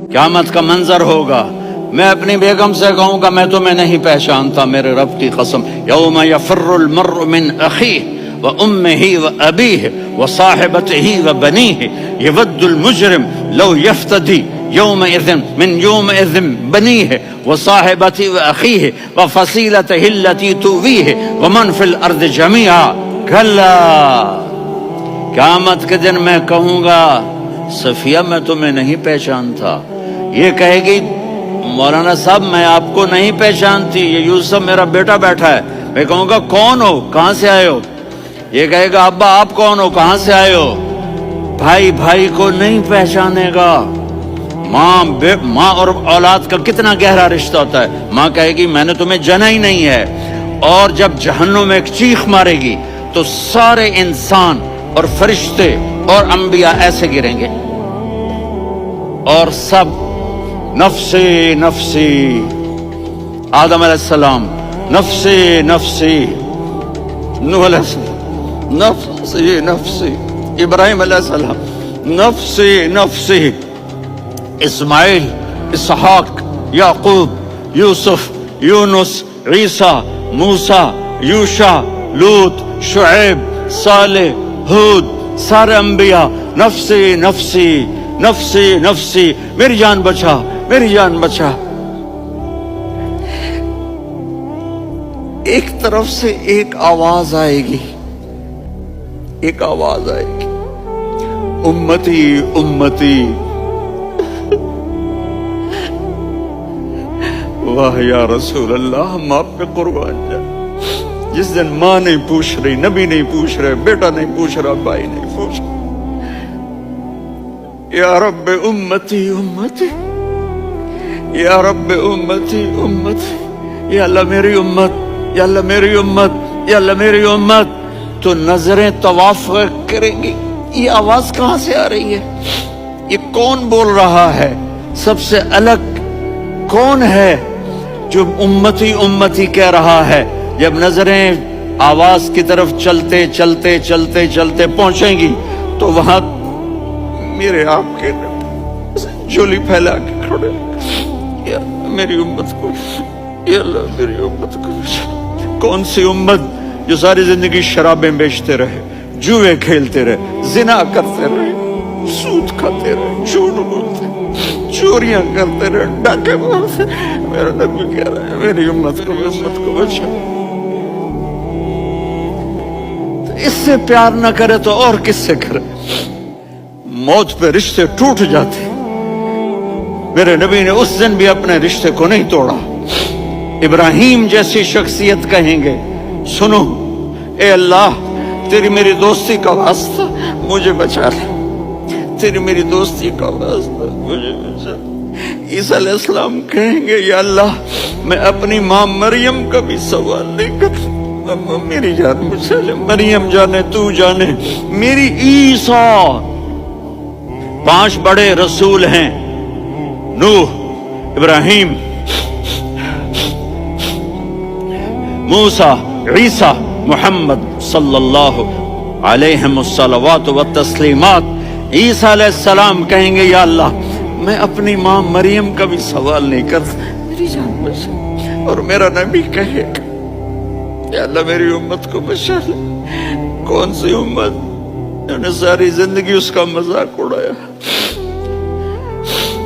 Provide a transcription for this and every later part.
क़यामत का मंजर होगा, मैं अपनी बेगम से कहूँगा मैं तुम्हें नहीं पहचानता, मेरे रब की कसम। यौम यफ़िर्रुल मर्उ मिन अख़ीहि व उम्मिही व अबीही व साहिबतिही व बनीही यवद्दुल मुजरिम लौ यफ्तदी यौमइज़िन मिन यौमइज़िन बनीही व साहिबतिही व अख़ीही व फ़सीलतिही अल्लती तुवीही व मन फ़िल अर्ज़ि जमीआ कल्ला। क़यामत के दिन मैं कहूँगा सफिया मैं तुम्हें नहीं पहचानता। ये कहेगी मौलाना साहब मैं आपको नहीं पहचानती, ये यूसुफ मेरा बेटा बैठा है। मैं कहूँगा कौन हो, कहाँ से आए हो? ये कहेगा अब्बा आप कौन हो, कहाँ से आए हो? भाई भाई को नहीं पहचानेगा। माँ और औलाद का कितना गहरा रिश्ता होता है। माँ कहेगी मैंने तुम्हें जाना ही नहीं है। और जब जहन्नुम में एक चीख मारेगी तो सारे इंसान और फरिश्ते और अंबिया ऐसे गिरेंगे और सब नफ्सी नफ्सी, आदम अलैहिस्सलाम नफ्सी नफ्सी, नूह अलैहिस्सलाम नफ्सी नफ्सी, इब्राहिम अलैहिस्सलाम नफ्सी नफ्सी, इस्माइल, इसहाक, याकूब, यूसुफ, यूनुस, ईसा, मूसा, यूशा, लूत, शुएब, सालेह, हूद, सारे अंबिया नफ्सी नफ्सी नफ्सी नफ्सी, मेरी जान बचा, मेरी जान बचा। एक तरफ से एक आवाज आएगी, एक आवाज आएगी, उम्मती उम्मती। वाह या रसूल अल्लाह, हम आप पे कुर्बान जाए। जिस दिन माँ नहीं पूछ रही, नबी नहीं पूछ रहे, बेटा नहीं पूछ रहा, भाई नहीं पूछ रहा, या रब्बे उम्मती उम्मती, या रब्बे उम्मती उम्मती, या अल्लाह मेरी उम्मत, या अल्लाह मेरी उम्मत, या अल्लाह मेरी उम्मत। तो नजरें तवाफ करेंगी, ये आवाज कहां से आ रही है, ये कौन बोल रहा है, सबसे अलग कौन है जो उम्मती उम्मती कह रहा है। जब नजरें आवाज की तरफ चलते चलते चलते चलते पहुंचेंगी तो वहां मेरे आपके झोली फैला के खड़े, या मेरी उम्मत को, या अल्लाह मेरी उम्मत को। कौन सी उम्मत जो सारी जिंदगी शराबें बेचते रहे, जुए खेलते रहे, जिना करते रहे, सूद खाते रहे, झूठ बोलते, चोरियां करते रहे, डाके मारते। मेरा नबी कह रहा है मेरी उम्मत को बचा। इससे प्यार न करे तो और किससे करे। मौत पे रिश्ते टूट जाते, मेरे नबी ने उस दिन भी अपने रिश्ते को नहीं तोड़ा। इब्राहिम जैसी शख्सियत कहेंगे सुनो ए अल्लाह तेरी मेरी दोस्ती का वास्ता मुझे बचा ले, तेरी मेरी दोस्ती का वास्ता मुझे बचा। ईसा अलैहिस्सलाम कहेंगे या अल्लाह मैं अपनी माँ मरियम का भी सवाल नहीं कर, मेरी जान मुझसे ले, मरियम जाने तू जाने मेरी ईसा। 5 बड़े रसूल हैं, नूह, इब्राहिम, मूसा, ईसा, मुहम्मद सल्लल्लाहु अलैहि वसल्लम व तस्लीमात। ईसा अलैहिस्सलाम कहेंगे या अल्लाह मैं अपनी माँ मरियम का भी सवाल नहीं करता, मेरी जान बचा। और मेरा नबी कहेगा या अल्लाह मेरी उम्मत को बचा ले। कौन सी उम्मत जिन्होंने सारी जिंदगी उसका मजाक उड़ाया।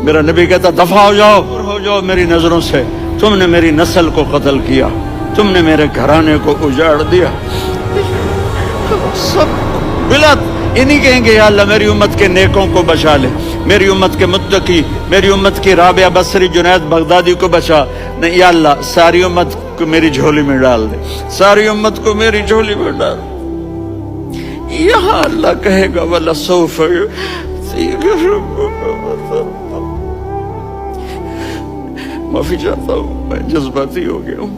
मेरा नबी कहता दफा हो जाओ मेरी नजरों से, तुमने मेरी नस्ल को कत्ल किया, तुमने मेरे घराने को उजाड़ दिया। सब बिलत इन्हीं कहेंगे या अल्लाह मेरी उम्मत के नेकों को बचा ले, मेरी उम्मत के मुत्तकी, मेरी उम्मत की राबिया बसरी जुनैद बगदादी को बचा। नहीं या अल्लाह सारी उम्मत को मेरी झोली में डाल दे, सारी उम्मत को मेरी झोली में डाल। यहाँ अल्लाह कहेगा वला सौफ। माफी चाहता हूँ मैं जज्बाती हो गया हूँ।